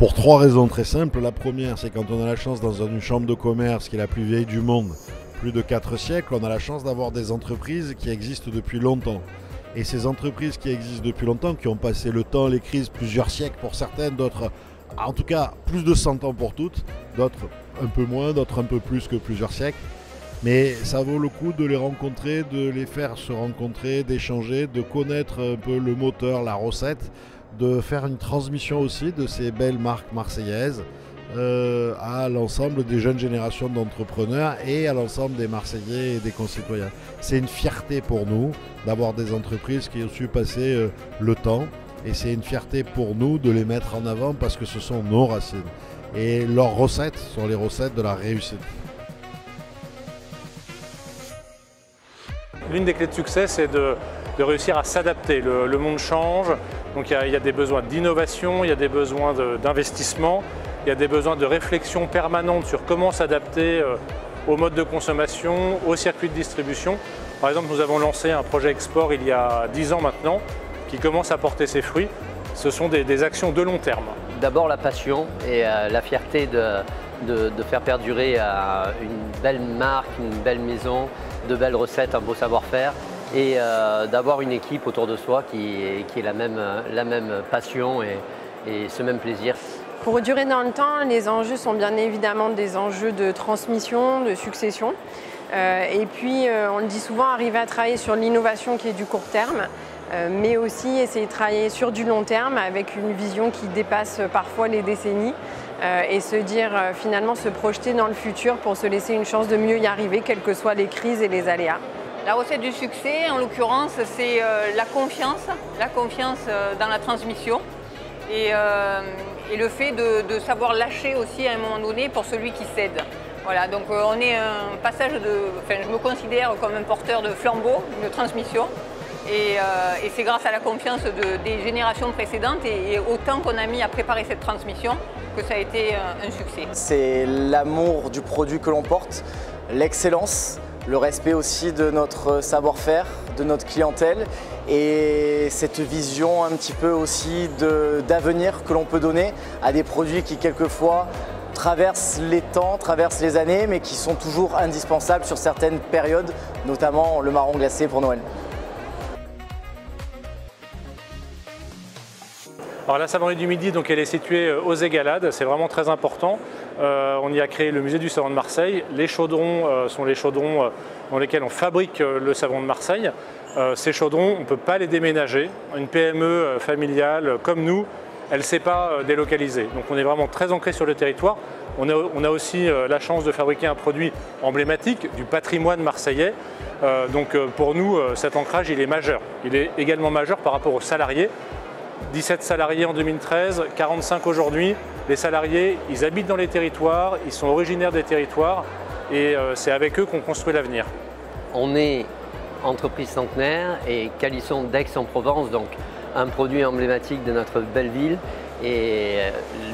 Pour trois raisons très simples. La première, c'est quand on a la chance dans une chambre de commerce qui est la plus vieille du monde, plus de 4 siècles, on a la chance d'avoir des entreprises qui existent depuis longtemps. Et ces entreprises qui existent depuis longtemps, qui ont passé le temps, les crises, plusieurs siècles pour certaines, d'autres, en tout cas plus de 100 ans pour toutes, d'autres un peu moins, d'autres un peu plus que plusieurs siècles. Mais ça vaut le coup de les rencontrer, de les faire se rencontrer, d'échanger, de connaître un peu le moteur, la recette, de faire une transmission aussi de ces belles marques marseillaises à l'ensemble des jeunes générations d'entrepreneurs et à l'ensemble des Marseillais et des concitoyens. C'est une fierté pour nous d'avoir des entreprises qui ont su passer le temps, et c'est une fierté pour nous de les mettre en avant parce que ce sont nos racines. Et leurs recettes sont les recettes de la réussite. L'une des clés de succès, c'est de réussir à s'adapter. Le monde change, donc il y a des besoins d'innovation, il y a des besoins d'investissement, il y a des besoins de réflexion permanente sur comment s'adapter au mode de consommation, au circuit de distribution. Par exemple, nous avons lancé un projet export il y a 10 ans maintenant, qui commence à porter ses fruits. Ce sont des actions de long terme. D'abord la passion et la fierté de faire perdurer une belle marque, une belle maison, de belles recettes, un beau savoir-faire, et d'avoir une équipe autour de soi qui est la même passion et ce même plaisir. Pour durer dans le temps, les enjeux sont bien évidemment des enjeux de transmission, de succession. Et puis, on le dit souvent, arriver à travailler sur l'innovation qui est du court terme, mais aussi essayer de travailler sur du long terme avec une vision qui dépasse parfois les décennies et se dire finalement se projeter dans le futur pour se laisser une chance de mieux y arriver, quelles que soient les crises et les aléas. La recette du succès, en l'occurrence, c'est la confiance dans la transmission et le fait de savoir lâcher aussi à un moment donné pour celui qui cède. Voilà, donc on est un passage je me considère comme un porteur de flambeau, de transmission. Et c'est grâce à la confiance des générations précédentes et au temps qu'on a mis à préparer cette transmission que ça a été un succès. C'est l'amour du produit que l'on porte, l'excellence, le respect aussi de notre savoir-faire, de notre clientèle et cette vision un petit peu aussi d'avenir que l'on peut donner à des produits qui quelquefois traversent les temps, traversent les années, mais qui sont toujours indispensables sur certaines périodes, notamment le marron glacé pour Noël. Alors la savonnerie du Midi, donc, elle est située aux Égalades, c'est vraiment très important. On y a créé le musée du savon de Marseille. Les chaudrons sont les chaudrons dans lesquels on fabrique le savon de Marseille. Ces chaudrons, on ne peut pas les déménager. Une PME familiale comme nous, elle ne sait pas délocaliser. Donc on est vraiment très ancré sur le territoire. On a aussi la chance de fabriquer un produit emblématique du patrimoine marseillais. Donc pour nous, cet ancrage, il est majeur. Il est également majeur par rapport aux salariés. 17 salariés en 2013, 45 aujourd'hui. Les salariés, ils habitent dans les territoires, ils sont originaires des territoires et c'est avec eux qu'on construit l'avenir. On est entreprise centenaire et Calisson d'Aix-en-Provence, donc un produit emblématique de notre belle ville et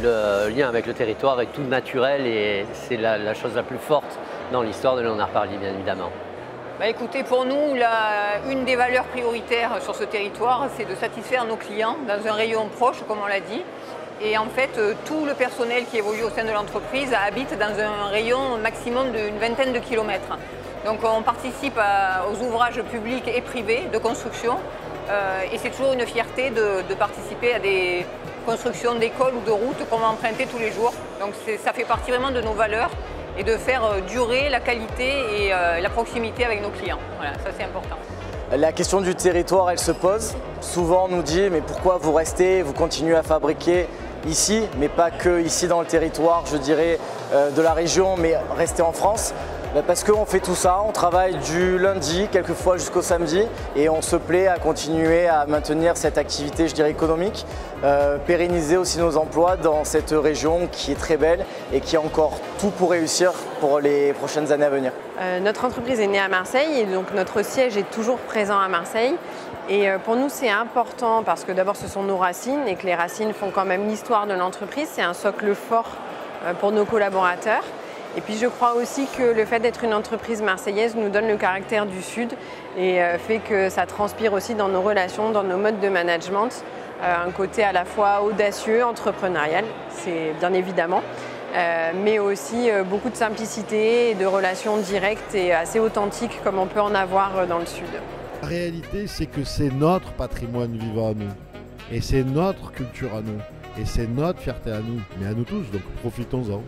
le lien avec le territoire est tout naturel et c'est la chose la plus forte dans l'histoire de Léonard Parly, bien évidemment. Écoutez, pour nous, une des valeurs prioritaires sur ce territoire, c'est de satisfaire nos clients dans un rayon proche, comme on l'a dit. Et en fait, tout le personnel qui évolue au sein de l'entreprise habite dans un rayon maximum d'une vingtaine de kilomètres. Donc on participe aux ouvrages publics et privés de construction et c'est toujours une fierté de participer à des constructions d'écoles ou de routes qu'on va emprunter tous les jours. Donc ça fait partie vraiment de nos valeurs et de faire durer la qualité et la proximité avec nos clients. Voilà, ça c'est important. La question du territoire, elle se pose. Souvent on nous dit mais pourquoi vous restez, vous continuez à fabriquer ici, mais pas que ici dans le territoire, je dirais, de la région, mais rester en France. Parce qu'on fait tout ça, on travaille du lundi, quelquefois jusqu'au samedi, et on se plaît à continuer à maintenir cette activité, je dirais, économique, pérenniser aussi nos emplois dans cette région qui est très belle et qui a encore tout pour réussir pour les prochaines années à venir. Notre entreprise est née à Marseille et donc notre siège est toujours présent à Marseille. Et pour nous, c'est important parce que d'abord, ce sont nos racines et que les racines font quand même l'histoire de l'entreprise. C'est un socle fort pour nos collaborateurs. Et puis je crois aussi que le fait d'être une entreprise marseillaise nous donne le caractère du Sud et fait que ça transpire aussi dans nos relations, dans nos modes de management. un côté à la fois audacieux, entrepreneurial, c'est bien évidemment, mais aussi beaucoup de simplicité et de relations directes et assez authentiques comme on peut en avoir dans le Sud. La réalité, c'est que c'est notre patrimoine vivant à nous, et c'est notre culture à nous, et c'est notre fierté à nous, mais à nous tous, donc profitons-en.